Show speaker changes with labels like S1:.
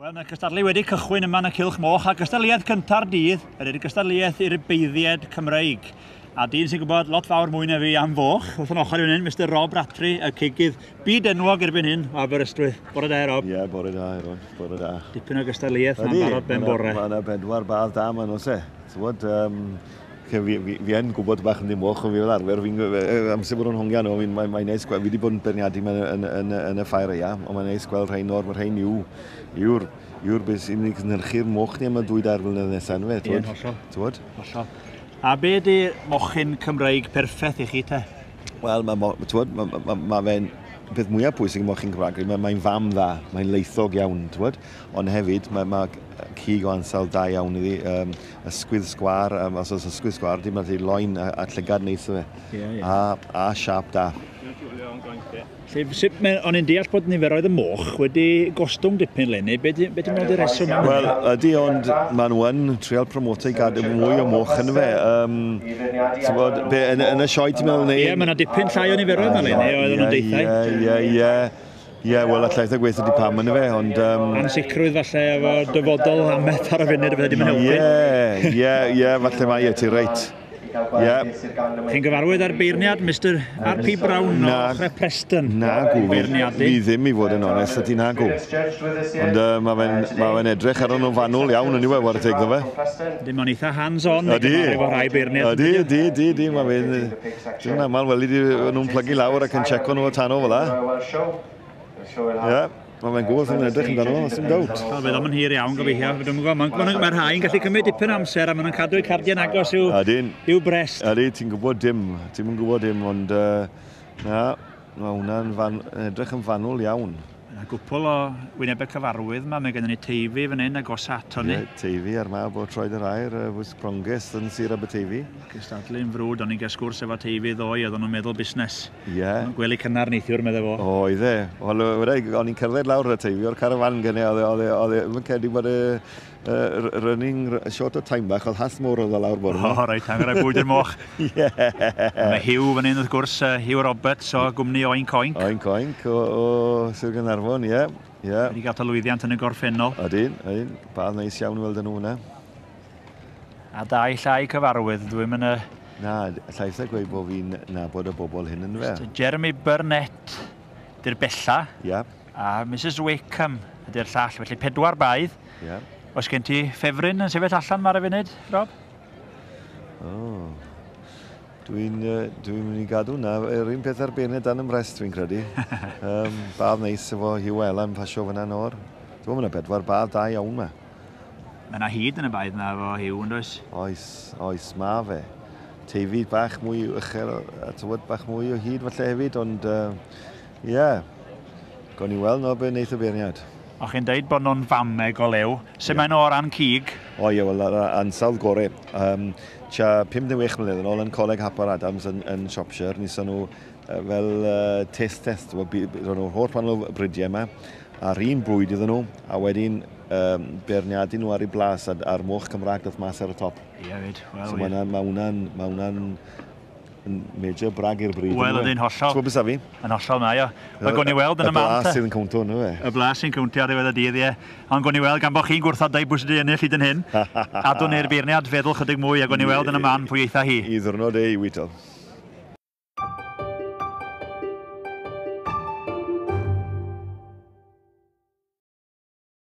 S1: Wel, mae cystadlu wedi cychwyn yma yn y Cylch Moch, a cystadleuaeth cynta'r dydd ydy'r cystadleuaeth i'r beiddied Cymreig. A dyn sy'n gwybod lot fawr mwy na fi am foch, wrth yn ochr i hyn, Mr Rob Rattry, y ceigydd byd enwog erbyn hyn o Aberystwyth. Bore da, Rob?
S2: Ie, bore da, Eron, bore da.
S1: Dipyn o cystadleuaeth na'n barod ben bore.
S2: Mae yna bedwar badd da ma'n os e. Fi yn gwybod bach yn dim moch o fi fel arfer, amser bod yn hongian o, mae'n neis gweld, fi wedi bod yn berniadu yn y ffair ia, ond mae'n neis gweld rhain o'r rhain yw'r beth sy'n mynd i gynhyrchu'r moch ni am y 2 mlynedd nesaf nhw e, twod? Hollol.
S1: A be di mochyn Cymreig perffaith i chi te?
S2: Wel, mae fe'n beth mwyaf pwysig yn mochyn Cymraeg, mae'n fam dda, mae'n leithog iawn, twod? Ond hefyd, mae cig o ansawdd da iawn iddi, ysgwydd sgwar, os oes ysgwydd sgwar, dim ond i loen a llygad neis o fe, a siap da.
S1: O'n i'n deall bod niferoedd y moch wedi gostwng dipyn lenni, be di mod i reswm am?
S2: Wel, ydy, ond maen nhw yn trial promoto i gadw mwy o moch yn fe. Yn y sioe ti'n meddwl neu?
S1: Ie, mae yna dipyn llai o niferoedd yma lenni, oedd nhw'n deithau.
S2: Ie, wel, a llaeth o gweithio di pam yn fe, ond...
S1: Ansicrwydd falle efo dyfodol ameth ar y funud, bydde dim yn helpu.
S2: Ie, falle mae ti reit.
S1: Chi'n gyfarwydd ar beirniad Mr R.P. Brown o Chre Preston?
S2: Na gw, fi ddim i fod yn onest, ydy na gw. Ond mae fe'n edrych ar nhw'n fanwl iawn yn yw e, war y tegno fe.
S1: Dim ond eitha hands-on, efo rhai beirniad.
S2: Ydy, mae fe'n... Dwi'n aml weli nhw'n plygu lawr ac yn checo nhw o tanno fel la. Ie. Mae fe'n gwybod yn edrych yn dan nhw, os dim dawt.
S1: Wel, bydd o'n hir iawn gobeithio. Mae'r rhai'n gallu cymryd dipyn amser a maen nhw'n cadw'r cardiau'n agos i'w brest.
S2: Ydy, ti'n gwybod dim. Ti'n gwybod dim, ond mae hwnna'n edrych yn fanwl iawn.
S1: Yna gwpl o wynebau cyfarwydd yma, mae gennym ni Teifi fan hyn agos ato ni.
S2: Teifi ar mab o Troed yr Aur, Fws Pronges yn Sir Aberteifi.
S1: Cystadlu'n frwd, o'n i'n gael sgwrs efo Teifi ddoe, oedd nhw'n meddwl busnes.
S2: Ie.
S1: Gwely cynnar neithiwr, meddwl fo.
S2: Oedd e. O'n i'n cerdded lawr y Teifi o'r carafan gynnu, oedd e'n cedi bod running short o time bach, oedd has môr oedd o lawr bod yma.
S1: O, reit, hangar a bwyd i'r moch. Ie. Mae Hugh fan hyn wrth gwrs, Hugh Roberts o gwmni Oink Oink.
S2: Oink Oink o Sir Gaernarfon, ie.
S1: Wedi gael lwyddiant yn y gorffennol.
S2: Ydyn, badd neis iawn weld yn hwnna.
S1: A dau llai cyfarwydd, dwi'n mynd y...
S2: Na, llais a gweud bod fi'n nabod y bobl hyn yn fe.
S1: Jeremy Burnett, di'r bella.
S2: Ie.
S1: A Mrs Wickham ydy'r llall, felly 4 baedd.
S2: Ie.
S1: Oes gen ti ffefryn yn sefyll allan mar y funud, Rob?
S2: Dwi'n mynd i gadw na, yr un peth ar beirniad dan ymrest dwi'n credu. Badd neis efo Hugh Ella yn pasio fyna nôr. Dwi'n mynd a 4 badd da iawn ma.
S1: Mae yna hyd yn y baedd na efo Hugh, yn does?
S2: Oes, ma fe. Teifi bach mwy uchel, a tywod bach mwy o hyd falle hefyd, ond ie. Go'n i weld no be wneith y beirniad.
S1: O chi'n deud bod nhw'n fameg o lew. Sut mae'n o'r an cig?
S2: O ie, wel, ansawdd gorau. Tia 56 mlynedd yn ôl yn Coleg Hapar Adams yn Shropshire. Nison nhw fel test. Roedd nhw'r holl pan o brydiau yma. A'r un brwyd iddyn nhw. A wedyn beirniadu nhw ar ei blas a'r moch Cymraeg doedd mas ar y top.
S1: Ie, fyd.
S2: So mae hwnna'n major brag i'r bryd.
S1: Wel, ydy'n hollol.
S2: Ti'n bys a fi?
S1: Yn hollol na, ia. Mae gwni weld yn y man.
S2: Y blas sydd yn cwntio nhw, e.
S1: Y blas sy'n cwntio ar ddiwedd y dydd, ie. Ond gwni weld gan bod chi'n gwrthod dau bwys ydy ennill hyd yn hyn. Adwn i'r beirniad feddwl chydig mwy a gwni weld yn y man pwy eitha hi.
S2: I ddwrnod i wyto.